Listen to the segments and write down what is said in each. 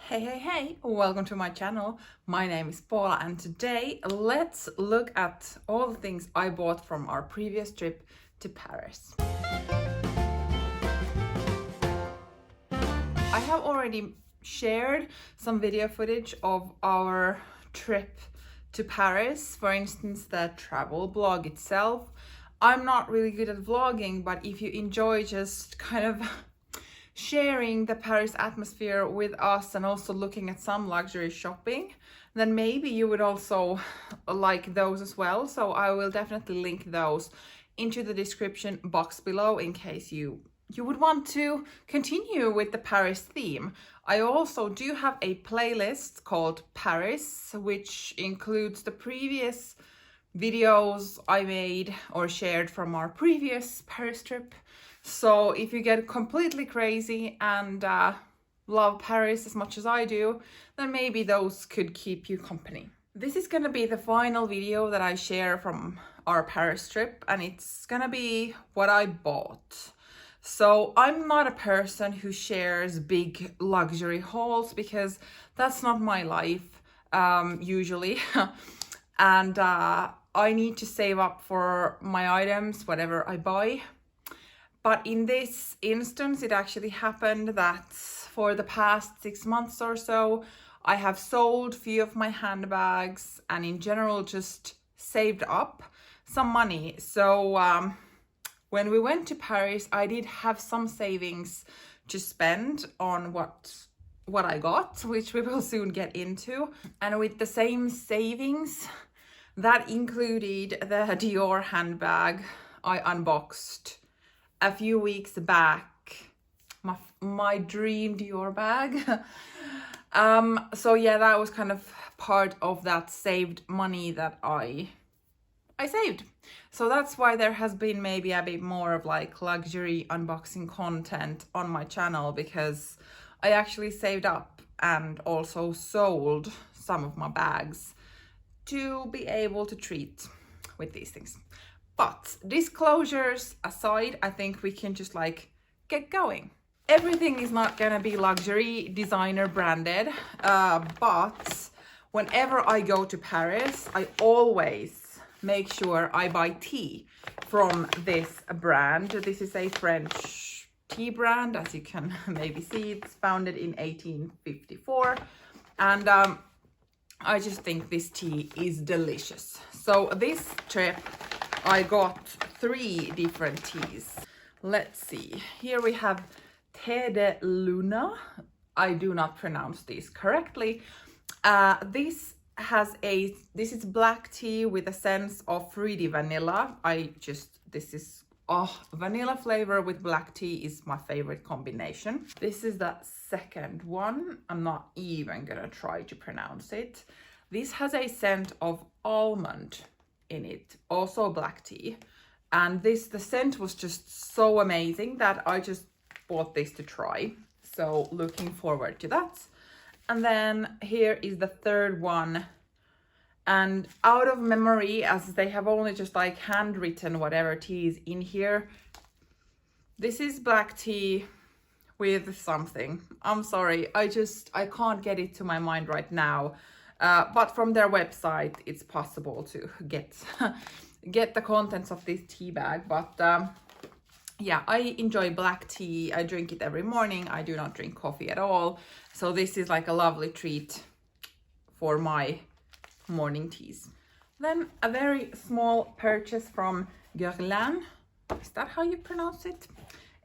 Hey, welcome to my channel. My name is Paula and today let's look at all the things I bought from our previous trip to Paris. I have already shared some video footage of our trip to Paris, for instance, the travel blog itself. I'm not really good at vlogging, but if you enjoy just kind of sharing the Paris atmosphere with us and also looking at some luxury shopping, then maybe you would also like those as well. So I will definitely link those into the description box below in case you would want to continue with the Paris theme. I also do have a playlist called Paris, which includes the previous videos I made or shared from our previous Paris trip. So if you get completely crazy and love Paris as much as I do, then maybe those could keep you company. This is gonna be the final video that I share from our Paris trip, and it's gonna be what I bought. So I'm not a person who shares big luxury hauls because that's not my life usually. And I need to save up for my items, whatever I buy. But in this instance, it actually happened that for the past 6 months or so, I have sold a few of my handbags and in general just saved up some money. So when we went to Paris, I did have some savings to spend on what I got, which we will soon get into. And with the same savings, that included the Dior handbag I unboxed a few weeks back, my dream Dior bag. So yeah, that was kind of part of that saved money that I saved. So that's why there has been maybe a bit more of like luxury unboxing content on my channel, because I actually saved up and also sold some of my bags to be able to treat with these things. But disclosures aside, I think we can just like get going. Everything is not gonna be luxury designer branded, but whenever I go to Paris, I always make sure I buy tea from this brand. This is a French tea brand, as you can maybe see. It's founded in 1854, and I just think this tea is delicious. So this trip I got 3 different teas. Let's see. Here we have Thé de Luna. I do not pronounce this correctly. This is black tea with a sense of fruity vanilla. Vanilla flavor with black tea is my favorite combination. This is the second one. I'm not even gonna try to pronounce it. This has a scent of almond in it, also black tea, and the scent was just so amazing that I just bought this to try. So looking forward to that. And then here is the third one, and out of memory, as they have only just like handwritten whatever tea is in here, this is black tea with something. I'm sorry, I can't get it to my mind right now. But from their website, it's possible to get the contents of this tea bag. But yeah, I enjoy black tea. I drink it every morning. I do not drink coffee at all. So this is like a lovely treat for my morning teas. Then a very small purchase from Guerlain. Is that how you pronounce it?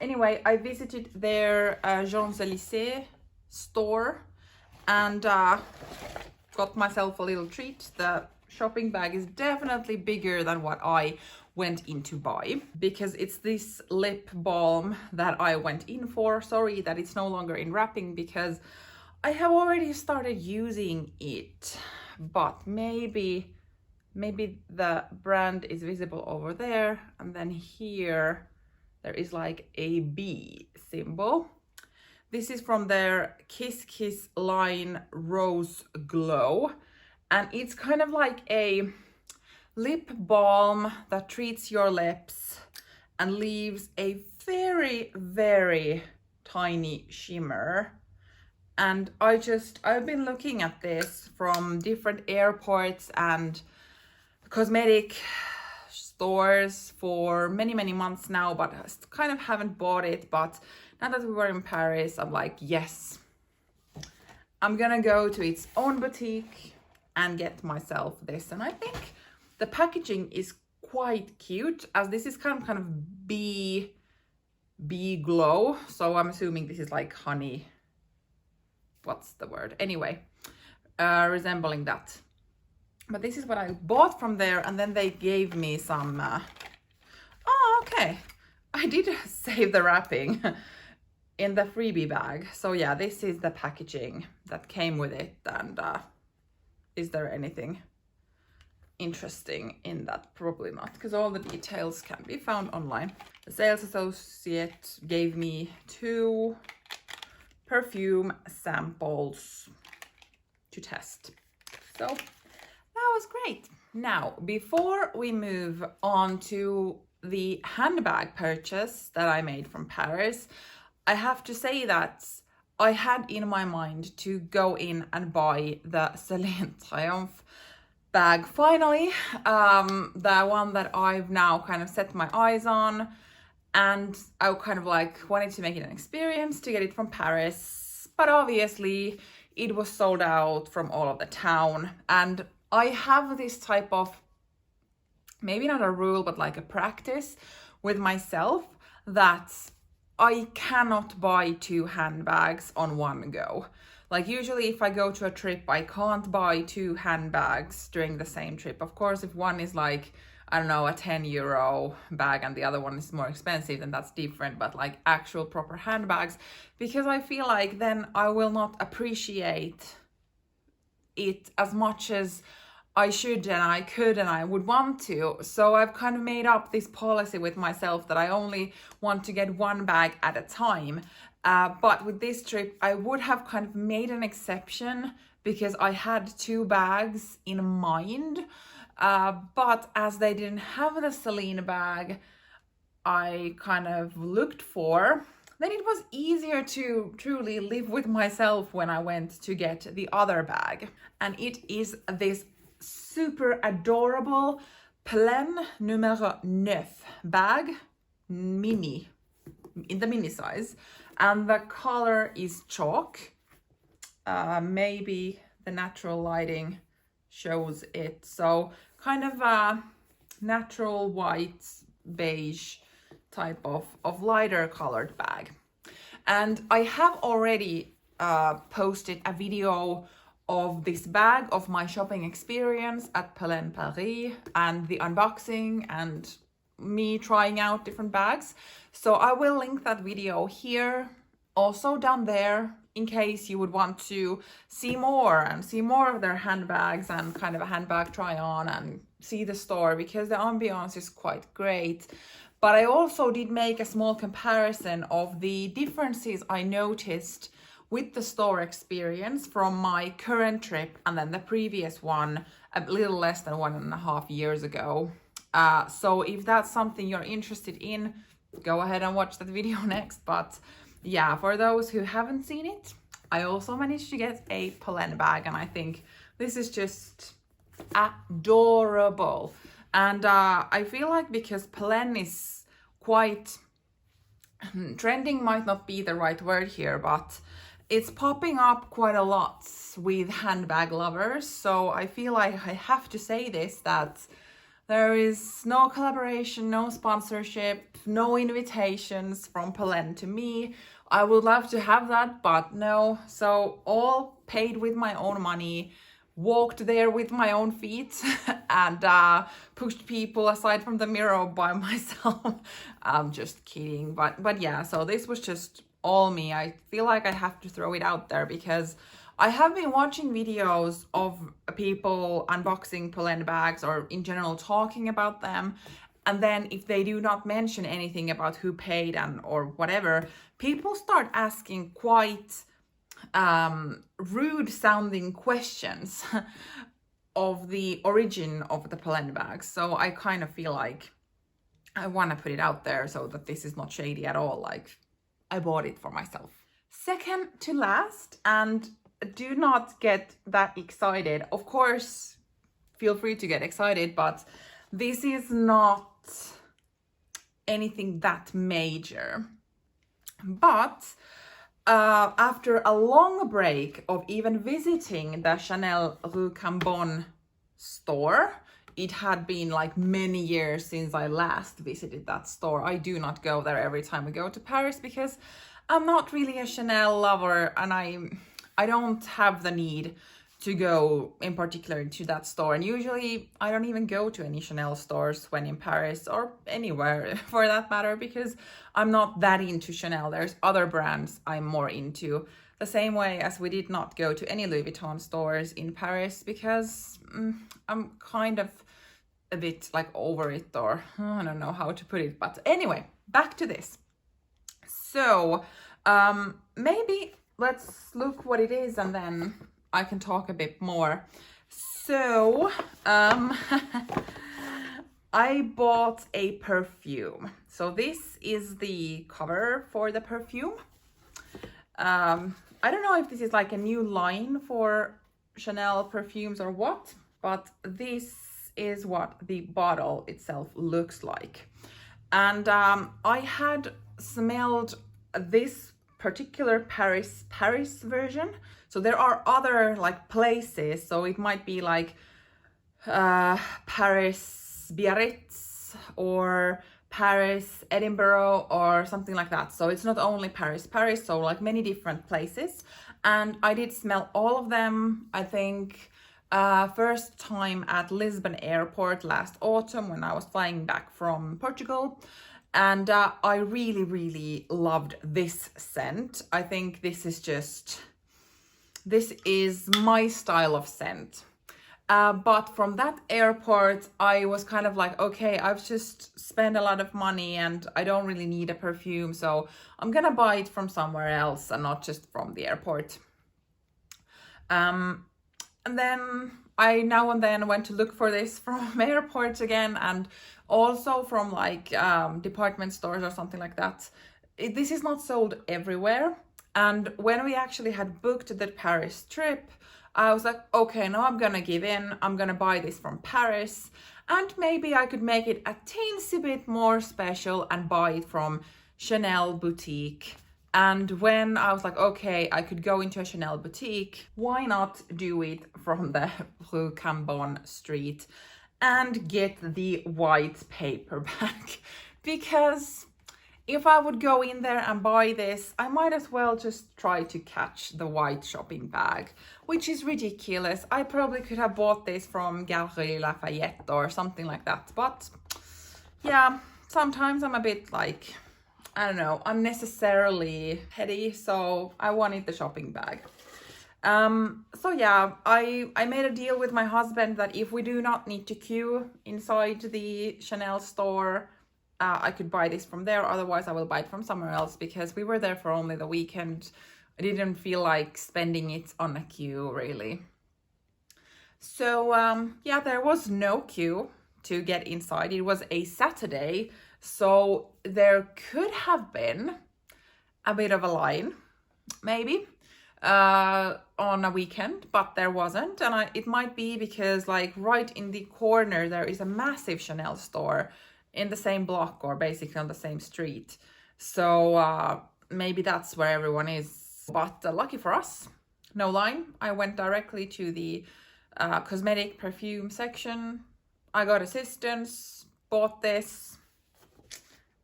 Anyway, I visited their Champs-Élysées store and got myself a little treat. The shopping bag is definitely bigger than what I went in to buy, because it's this lip balm that I went in for. Sorry that it's no longer in wrapping because I have already started using it, but maybe the brand is visible over there, and then here there is like a bee symbol. This is from their Kiss Kiss line Rose Glow, and it's kind of like a lip balm that treats your lips and leaves a very, very tiny shimmer And I've been looking at this from different airports and cosmetic stores for many months now, but I kind of haven't bought it. But now that we were in Paris, I'm like, yes, I'm gonna go to its own boutique and get myself this. And I think the packaging is quite cute, as this is kind of bee glow. So I'm assuming this is like honey. What's the word? Anyway, resembling that. But this is what I bought from there, and then they gave me some. Oh, okay. I did save the wrapping in the freebie bag. So yeah, this is the packaging that came with it. And is there anything interesting in that? Probably not, because all the details can be found online. The sales associate gave me 2 perfume samples to test. So that was great. Now, before we move on to the handbag purchase that I made from Paris, I have to say that I had in my mind to go in and buy the Celine Triomphe bag finally, the one that I've now kind of set my eyes on, and I kind of like wanted to make it an experience to get it from Paris, but obviously it was sold out from all of the town. And I have this type of, maybe not a rule, but like a practice with myself, that I cannot buy 2 handbags on one go. Like usually if I go to a trip, I can't buy 2 handbags during the same trip. Of course, if one is like, I don't know, a 10 euro bag and the other one is more expensive, then that's different. But like actual proper handbags, because I feel like then I will not appreciate it as much as I should and I could and I would want to. So I've kind of made up this policy with myself that I only want to get 1 bag at a time. But with this trip, I would have kind of made an exception because I had 2 bags in mind. But as they didn't have the Celine bag I kind of looked for, then it was easier to truly live with myself when I went to get the other bag. And it is this super adorable Polene numero 9 bag, mini, in the mini size. And the color is chalk. Maybe the natural lighting shows it. So kind of a natural white beige type of lighter colored bag. And I have already posted a video of this bag, of my shopping experience at Polene Paris and the unboxing and me trying out different bags. So I will link that video here, also down there, in case you would want to see more of their handbags and kind of a handbag try on and see the store, because the ambiance is quite great. But I also did make a small comparison of the differences I noticed with the store experience from my current trip and then the previous one a little less than 1.5 years ago. So if that's something you're interested in, go ahead and watch that video next. But yeah, for those who haven't seen it, I also managed to get a Polene bag, and I think this is just adorable. And I feel like because Polene is quite trending, might not be the right word here, but it's popping up quite a lot with handbag lovers. So I feel like I have to say this, that there is no collaboration, no sponsorship, no invitations from Polene to me. I would love to have that, but no. So all paid with my own money, walked there with my own feet and pushed people aside from the mirror by myself. I'm just kidding. But yeah, so this was just all me. I feel like I have to throw it out there because I have been watching videos of people unboxing Polene bags or in general talking about them. And then if they do not mention anything about who paid and or whatever, people start asking quite rude sounding questions of the origin of the Polene bags. So I kind of feel like I want to put it out there so that this is not shady at all. Like, I bought it for myself. Second to last, and do not get that excited. Of course, feel free to get excited, but this is not anything that major. But after a long break of even visiting the Chanel Rue Cambon store, it had been like many years since I last visited that store. I do not go there every time we go to Paris because I'm not really a Chanel lover, and I don't have the need to go in particular to that store. And usually I don't even go to any Chanel stores when in Paris, or anywhere for that matter, because I'm not that into Chanel. There's other brands I'm more into. The same way as we did not go to any Louis Vuitton stores in Paris because I'm kind of a bit like over it, or I don't know how to put it. But anyway, back to this. So maybe let's look what it is and then I can talk a bit more. So I bought a perfume. So this is the cover for the perfume. I don't know if this is like a new line for Chanel perfumes or what, but this is what the bottle itself looks like. And I had smelled this particular Paris version. So there are other like places, so it might be like Paris Biarritz or Paris Edinburgh or something like that. So it's not only Paris, so like many different places. And I did smell all of them, I think, first time at Lisbon airport last autumn when I was flying back from Portugal. And I really loved this scent. I think this is my style of scent. But from that airport, I was kind of like, okay, I've just spent a lot of money and I don't really need a perfume, so I'm gonna buy it from somewhere else and not just from the airport. And then I now and then went to look for this from airports again, and also from like department stores or something like that. This is not sold everywhere. And when we actually had booked the Paris trip, I was like, okay, now I'm gonna give in. I'm gonna buy this from Paris, and maybe I could make it a teensy bit more special and buy it from Chanel boutique. And when I was like, okay, I could go into a Chanel boutique, why not do it from the Rue Cambon street and get the white paper bag? Because if I would go in there and buy this, I might as well just try to catch the white shopping bag, which is ridiculous. I probably could have bought this from Galeries Lafayette or something like that. But yeah, sometimes I'm a bit like, I don't know, unnecessarily heady, so I wanted the shopping bag. So yeah, I made a deal with my husband that if we do not need to queue inside the Chanel store, I could buy this from there. Otherwise, I will buy it from somewhere else, because we were there for only the weekend. I didn't feel like spending it on a queue, really. So yeah, there was no queue to get inside. It was a Saturday, so there could have been a bit of a line, maybe, on a weekend, but there wasn't. And it might be because like right in the corner, there is a massive Chanel store in the same block, or basically on the same street. So maybe that's where everyone is. But lucky for us, no line. I went directly to the cosmetic perfume section. I got assistance, bought this.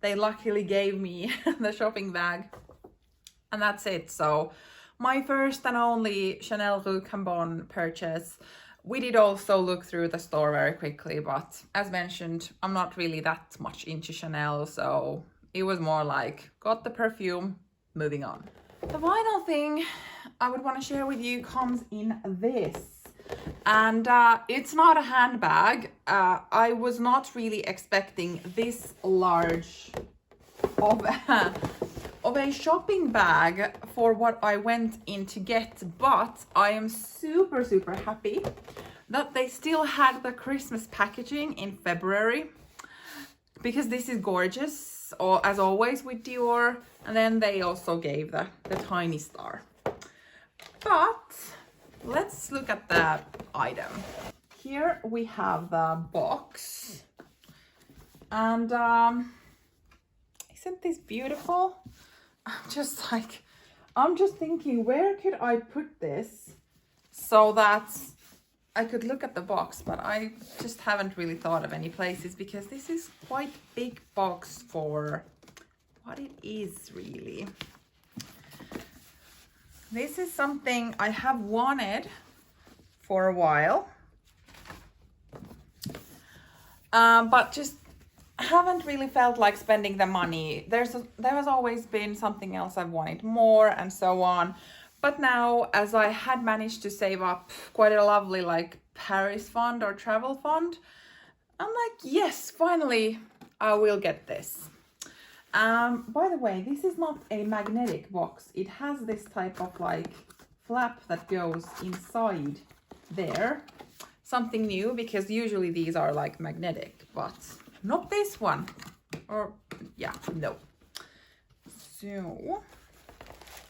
They luckily gave me the shopping bag, and that's it. So my first and only Chanel Rue Cambon purchase. We did also look through the store very quickly, but as mentioned, I'm not really that much into Chanel, so it was more like, got the perfume, moving on. The final thing I would want to share with you comes in this. And it's not a handbag. I was not really expecting this large of a shopping bag for what I went in to get, but I am super happy that they still had the Christmas packaging in February, because this is gorgeous. or as always with Dior, and then they also gave the tiny star. But let's look at the item. Here we have the box, and isn't this beautiful? I'm just thinking, where could I put this so that I could look at the box, but I just haven't really thought of any places, because this is quite big box for what it is really. This is something I have wanted for a while, but just haven't really felt like spending the money. There has always been something else I've wanted more and so on. But now, as I had managed to save up quite a lovely like Paris fund or travel fund, I'm like, yes, finally I will get this. By the way, this is not a magnetic box. It has this type of like flap that goes inside there. Something new, because usually these are like magnetic, but not this one. Or yeah, no. So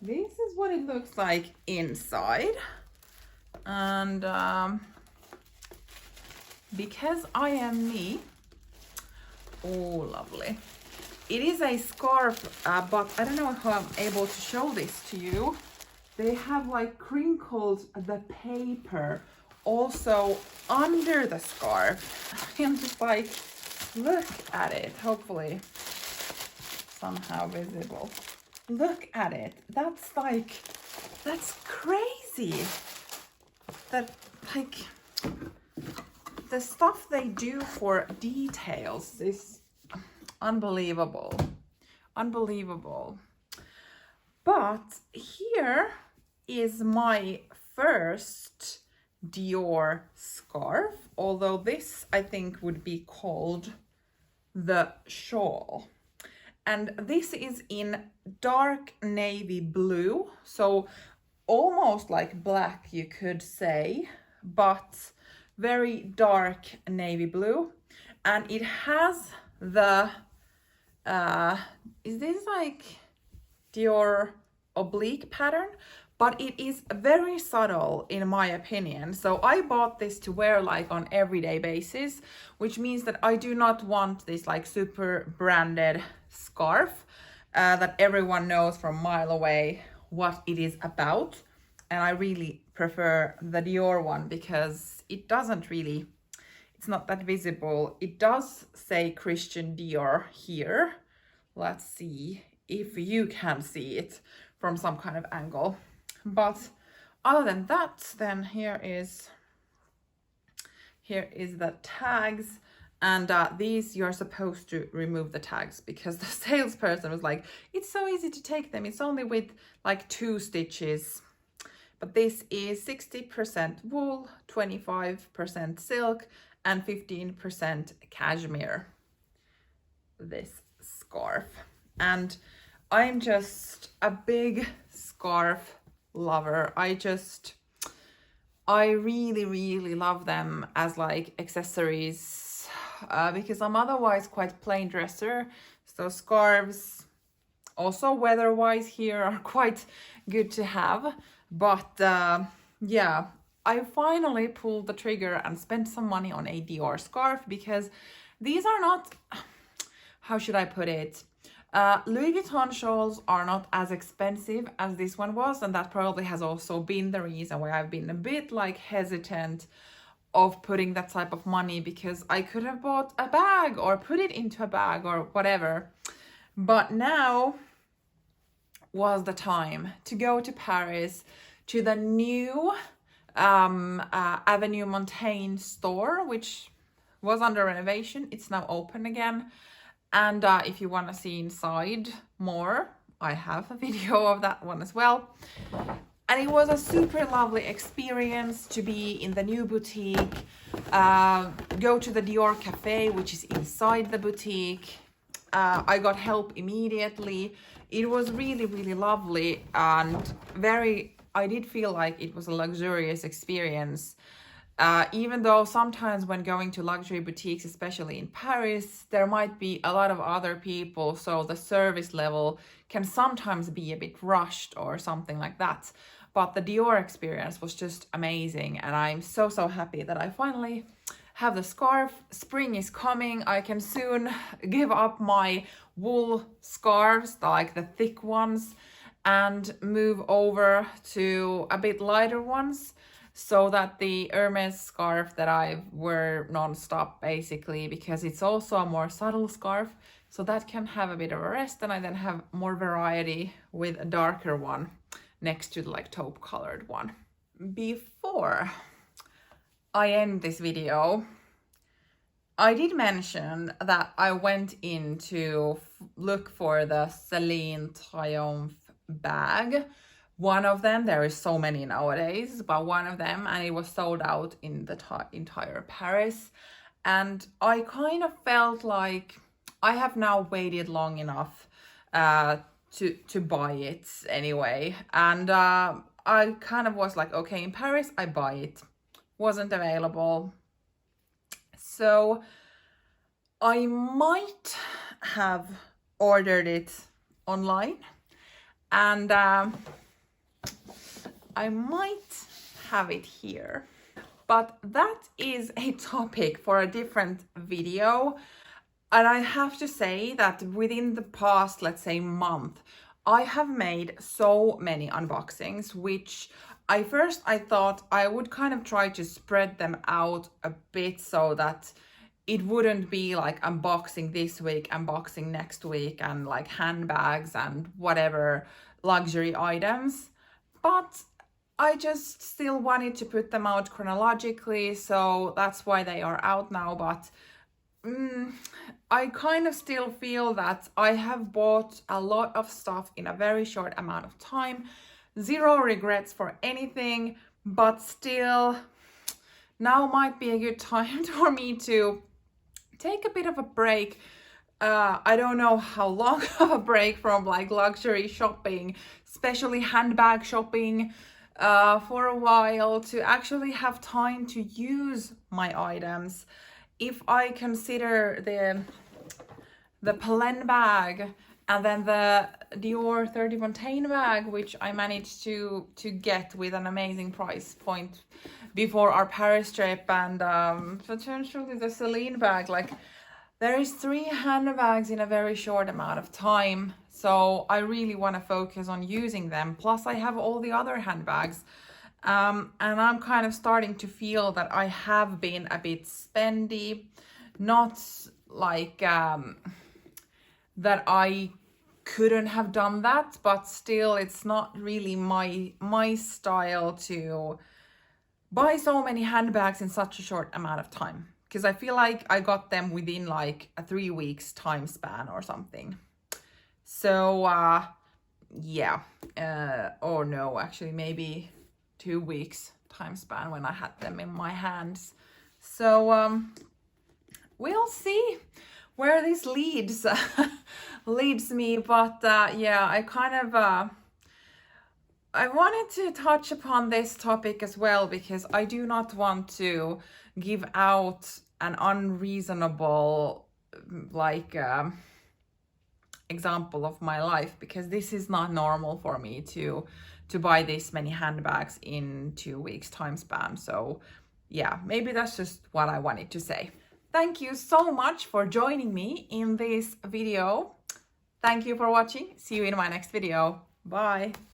this is what it looks like inside. And because I am me, oh lovely. It is a scarf, but I don't know how I'm able to show this to you. They have like crinkled the paper also under the scarf. I'm just like, look at it, hopefully somehow visible. Look at it. That's crazy. That like the stuff they do for details is unbelievable. Unbelievable. But here is my first Dior scarf, although this I think would be called the shawl. And this is in dark navy blue, so almost like black you could say, but very dark navy blue. And it has the is this like Dior oblique pattern, but it is very subtle in my opinion. So I bought this to wear like on everyday basis, which means that I do not want this like super branded scarf that everyone knows from a mile away what it is about. And I really prefer the Dior one because it doesn't really, it's not that visible. It does say Christian Dior here. Let's see if you can see it from some kind of angle. But other than that, then here is the tags. And these you're supposed to remove the tags because the salesperson was like, it's so easy to take them. It's only with like 2 stitches. But this is 60% wool, 25% silk, and 15% cashmere. This scarf. And I'm just a big scarf lover. I really love them as like accessories because I'm otherwise quite plain dresser. So scarves, also weather-wise here, are quite good to have. But yeah, I finally pulled the trigger and spent some money on a Dior scarf because these are not, how should I put it? Louis Vuitton shawls are not as expensive as this one was, and that probably has also been the reason why I've been a bit like hesitant of putting that type of money, because I could have bought a bag or put it into a bag or whatever. But now was the time to go to Paris to the new Avenue Montaigne store, which was under renovation. It's now open again. And if you want to see inside more, I have a video of that one as well. And it was a super lovely experience to be in the new boutique, go to the Dior Cafe, which is inside the boutique. I got help immediately. It was really lovely and I did feel like it was a luxurious experience. Even though sometimes when going to luxury boutiques, especially in Paris, there might be a lot of other people, so the service level can sometimes be a bit rushed or something like that. But the Dior experience was just amazing, and I'm so happy that I finally have the scarf. Spring is coming. I can soon give up my wool scarves, like the thick ones, and move over to a bit lighter ones, so that the Hermes scarf that I wear non-stop basically, because it's also a more subtle scarf, so that can have a bit of a rest, and I then have more variety with a darker one next to the like taupe colored one. Before I end this video, I did mention that I went in to look for the Celine Triomphe bag. One of them, there is so many nowadays, but one of them, and it was sold out in the entire Paris. And I kind of felt like I have now waited long enough to buy it anyway. And I kind of was like, okay, in Paris, I buy it. Wasn't available. So I might have ordered it online, and I might have it here, but that is a topic for a different video. And I have to say that within the past, let's say month, I have made so many unboxings, which I thought I would kind of try to spread them out a bit so that it wouldn't be like unboxing this week, unboxing next week, and like handbags and whatever luxury items. But I just still wanted to put them out chronologically, so that's why they are out now. But I kind of still feel that I have bought a lot of stuff in a very short amount of time. Zero regrets for anything, but still now might be a good time for me to take a bit of a break. I don't know how long of a break from like luxury shopping, especially handbag shopping, for a while, to actually have time to use my items. If I consider the Polene bag and then the Dior 30 Fontaine bag, which I managed to get with an amazing price point before our Paris trip, and potentially the Celine bag, like there is 3 handbags in a very short amount of time. So I really want to focus on using them. Plus I have all the other handbags. And I'm kind of starting to feel that I have been a bit spendy. Not like that I couldn't have done that, but still it's not really my style to buy so many handbags in such a short amount of time, because I feel like I got them within like a 3 weeks time span or something. So yeah, or no, actually maybe 2 weeks time span when I had them in my hands. So we'll see where this leads leads me. But yeah, I kind of I wanted to touch upon this topic as well, because I do not want to give out an unreasonable like example of my life, because this is not normal for me to buy this many handbags in 2 weeks time span. So yeah, maybe that's just what I wanted to say. Thank you so much for joining me in this video. Thank you for watching. See you in my next video. Bye.